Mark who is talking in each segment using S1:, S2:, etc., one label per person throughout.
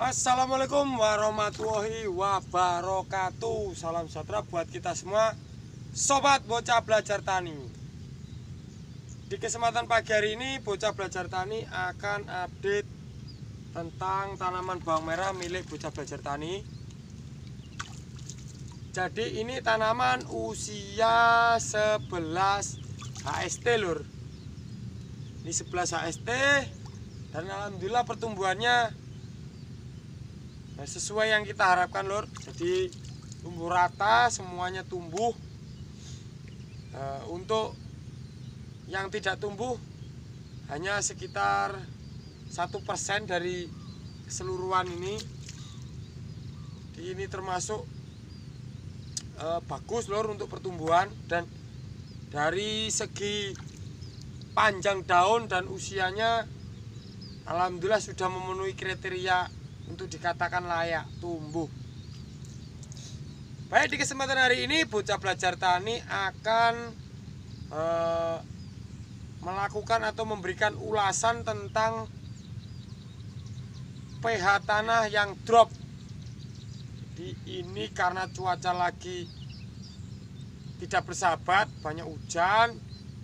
S1: Assalamualaikum warahmatullahi wabarakatuh. Salam sejahtera buat kita semua, sobat bocah belajar tani. Di kesempatan pagi hari ini, bocah belajar tani akan update tentang tanaman bawang merah milik bocah belajar tani. Jadi ini tanaman usia 11 HST lur. Ini 11 HST dan alhamdulillah pertumbuhannya sesuai yang kita harapkan lur. Jadi tumbuh rata, semuanya tumbuh. Untuk yang tidak tumbuh hanya sekitar 1% dari keseluruhan ini. Ini termasuk bagus lur untuk pertumbuhan, dan dari segi panjang daun dan usianya alhamdulillah sudah memenuhi kriteria untuk dikatakan layak tumbuh. Baik, di kesempatan hari ini bocah belajar tani akan melakukan atau memberikan ulasan tentang pH tanah yang drop. Ini karena cuaca lagi tidak bersahabat, banyak hujan.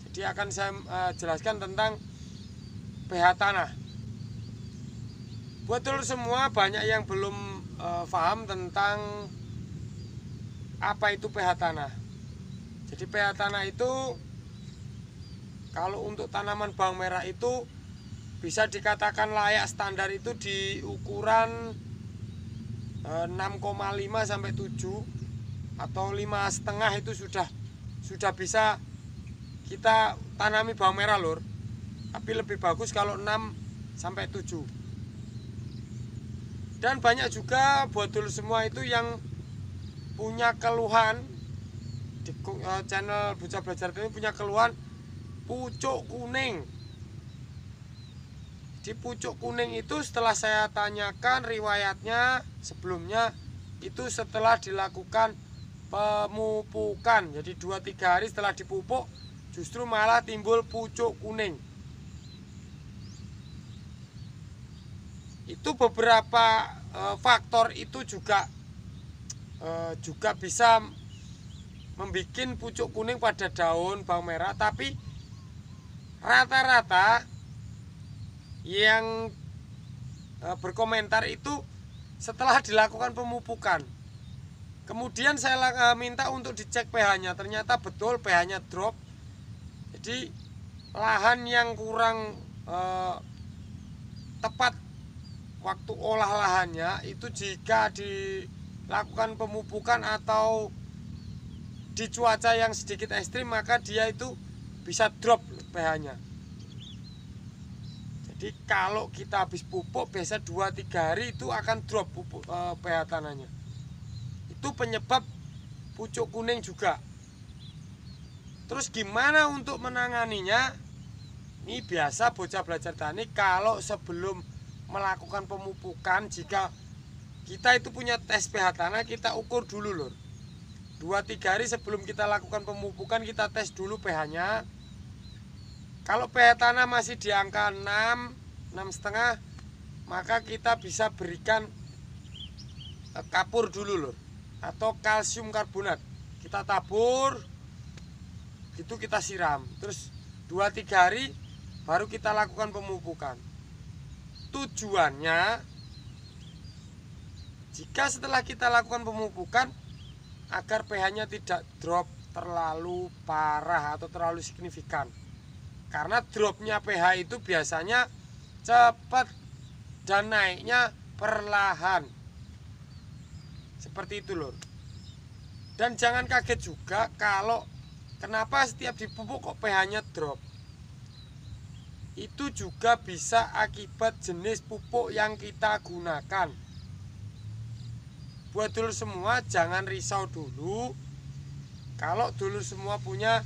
S1: Jadi akan saya jelaskan tentang pH tanah. Buat dulur semua, banyak yang belum paham tentang apa itu pH tanah. Jadi pH tanah itu kalau untuk tanaman bawang merah itu bisa dikatakan layak standar itu di ukuran 6,5 sampai 7 atau 5,5 itu sudah bisa kita tanami bawang merah lur. Tapi lebih bagus kalau 6 sampai 7. Dan banyak juga buat dulur semua itu yang punya keluhan di channel bocah belajar ini, punya keluhan pucuk kuning. Di pucuk kuning itu setelah saya tanyakan riwayatnya sebelumnya, itu setelah dilakukan pemupukan. Jadi 2-3 hari setelah dipupuk justru malah timbul pucuk kuning. Itu beberapa faktor itu juga bisa membuat pucuk kuning pada daun bawang merah. Tapi rata-rata yang berkomentar itu setelah dilakukan pemupukan. Kemudian saya minta untuk dicek pH-nya. Ternyata betul pH-nya drop. Jadi lahan yang kurang tepat waktu olah lahannya itu jika dilakukan pemupukan atau di cuaca yang sedikit ekstrim, maka dia itu bisa drop pH-nya. Jadi kalau kita habis pupuk biasa 2-3 hari itu akan drop pH tanahnya. Itu penyebab pucuk kuning juga. Terus gimana untuk menanganinya? Ini biasa bocah belajar tani kalau sebelum melakukan pemupukan, jika kita itu punya tes pH tanah, kita ukur dulu lur. 2-3 hari sebelum kita lakukan pemupukan kita tes dulu pH-nya. Kalau pH tanah masih di angka 6, 6,5, maka kita bisa berikan kapur dulu lur, atau kalsium karbonat. Kita tabur, itu kita siram. Terus 2-3 hari baru kita lakukan pemupukan. Tujuannya, jika setelah kita lakukan pemupukan, agar pH-nya tidak drop terlalu parah atau terlalu signifikan. Karena dropnya pH itu biasanya cepat dan naiknya perlahan. Seperti itu lur. Dan jangan kaget juga kalau kenapa setiap dipupuk kok pH-nya drop. Itu juga bisa akibat jenis pupuk yang kita gunakan. Buat dulur semua jangan risau dulu. Kalau dulur semua punya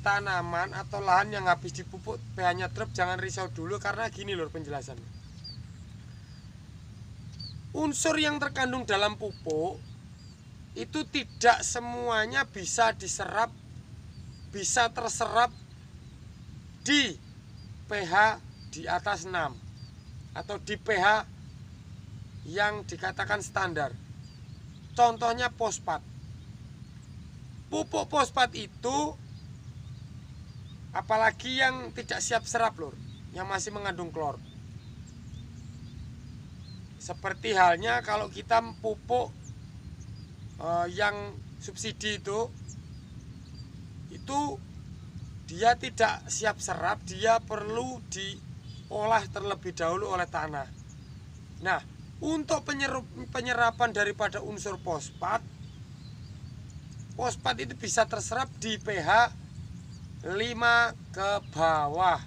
S1: tanaman atau lahan yang habis dipupuk pH-nya drop, jangan risau dulu. Karena gini lur penjelasannya. Unsur yang terkandung dalam pupuk itu tidak semuanya bisa diserap, bisa terserap di pH di atas 6 atau di pH yang dikatakan standar. Contohnya fosfat. Pupuk fosfat itu apalagi yang tidak siap serap lur, yang masih mengandung klor. Seperti halnya kalau kita pupuk yang subsidi itu dia tidak siap serap, dia perlu diolah terlebih dahulu oleh tanah. Nah, untuk penyerapan daripada unsur fosfat itu bisa terserap di pH 5 ke bawah.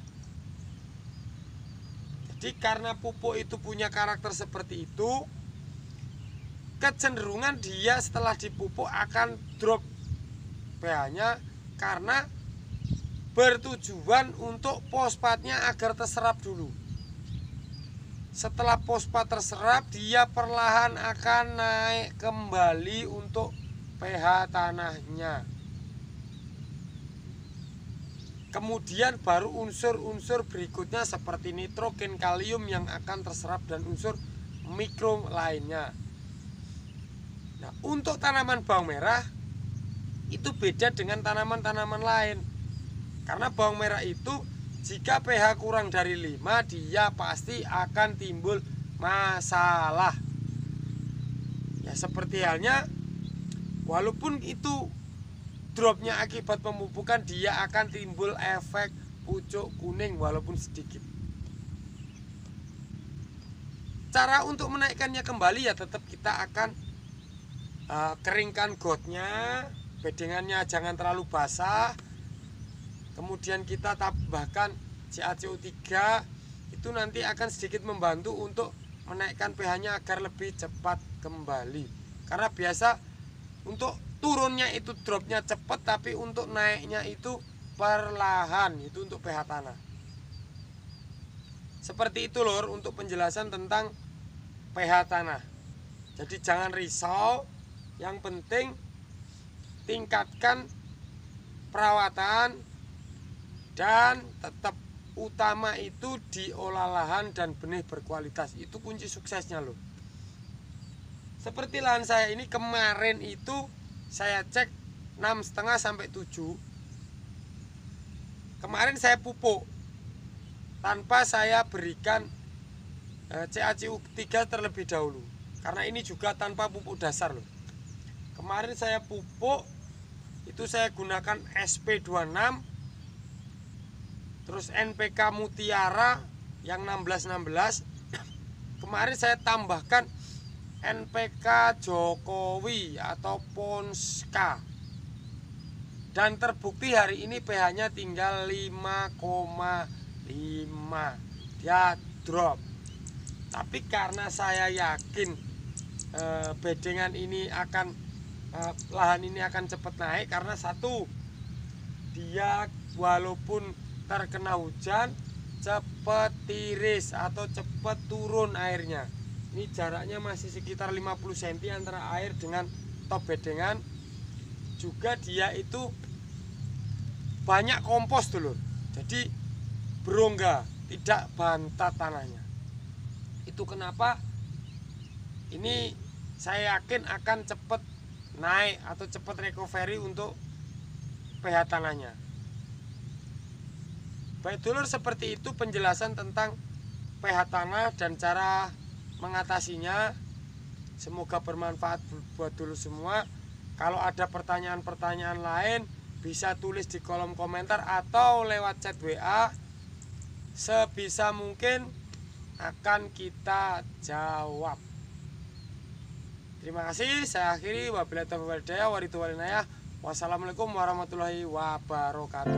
S1: Jadi karena pupuk itu punya karakter seperti itu, kecenderungan dia setelah dipupuk akan drop pH-nya karena bertujuan untuk fosfatnya agar terserap dulu. Setelah fosfat terserap, dia perlahan akan naik kembali untuk pH tanahnya. Kemudian baru unsur-unsur berikutnya seperti nitrogen, kalium yang akan terserap dan unsur mikro lainnya. Nah, untuk tanaman bawang merah itu beda dengan tanaman-tanaman lain. Karena bawang merah itu jika pH kurang dari 5, dia pasti akan timbul masalah. Ya seperti halnya walaupun itu dropnya akibat pemupukan, dia akan timbul efek pucuk kuning walaupun sedikit. Cara untuk menaikkannya kembali ya tetap kita akan keringkan gotnya, bedengannya jangan terlalu basah. Kemudian kita tambahkan CaCO3, itu nanti akan sedikit membantu untuk menaikkan pH-nya agar lebih cepat kembali. Karena biasa untuk turunnya itu dropnya cepat, tapi untuk naiknya itu perlahan, itu untuk pH tanah. Seperti itu lor untuk penjelasan tentang pH tanah. Jadi jangan risau, yang penting tingkatkan perawatan dan tetap utama itu diolah lahan dan benih berkualitas. Itu kunci suksesnya loh. Seperti lahan saya ini kemarin itu saya cek 6,5 sampai 7. Kemarin saya pupuk tanpa saya berikan CaCO3 terlebih dahulu. Karena ini juga tanpa pupuk dasar loh. Kemarin saya pupuk itu saya gunakan SP26, terus NPK Mutiara yang 1616. Kemarin saya tambahkan NPK Jokowi atau Ponska. Dan terbukti hari ini pH-nya tinggal 5,5. Dia drop. Tapi karena saya yakin bedengan ini akan lahan ini akan cepat naik, karena satu, dia walaupun terkena hujan cepat tiris atau cepat turun airnya. Ini jaraknya masih sekitar 50 cm antara air dengan top bedengan. Juga dia itu banyak kompos dulu. Jadi berongga, tidak bantat tanahnya. Itu kenapa ini saya yakin akan cepat naik atau cepat recovery untuk pH tanahnya. Baik dulur, seperti itu penjelasan tentang pH tanah dan cara mengatasinya. Semoga bermanfaat buat dulu semua. Kalau ada pertanyaan-pertanyaan lain bisa tulis di kolom komentar atau lewat chat WA. Sebisa mungkin akan kita jawab. Terima kasih, saya akhiri. Wabillahi taufiq wal hidayah. Wassalamualaikum warahmatullahi wabarakatuh.